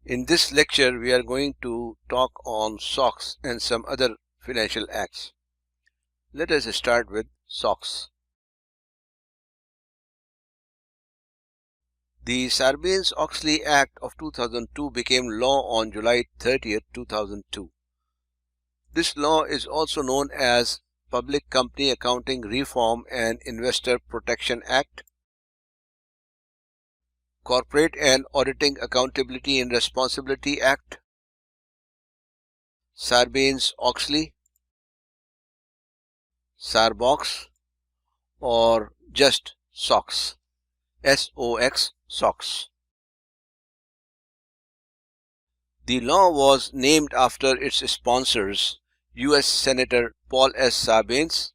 In this lecture, we are going to talk on SOX and some other financial acts. Let us start with SOX. The Sarbanes Oxley Act of 2002 became law on July 30, 2002. This law is also known as Public Company Accounting Reform and Investor Protection Act, Corporate and Auditing Accountability and Responsibility Act, Sarbanes Oxley, SARBOX, or just SOX, SOX, SOX. The law was named after its sponsors, U.S. Senator Paul S. Sarbanes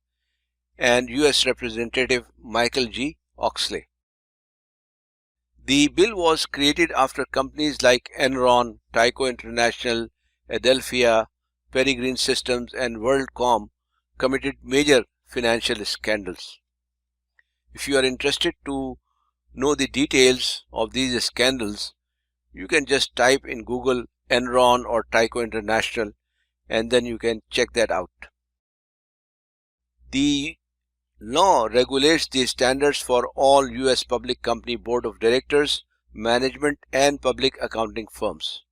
and U.S. Representative Michael G. Oxley. The bill was created after companies like Enron, Tyco International, Adelphia, Peregrine Systems, and WorldCom committed major financial scandals. If you are interested to know the details of these scandals, you can just type in Google Enron or Tyco International and then you can check that out. The law regulates the standards for all U.S. public company board of directors, management, and public accounting firms.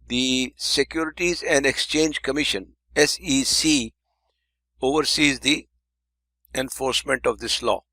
The Securities and Exchange Commission, SEC, oversees the enforcement of this law.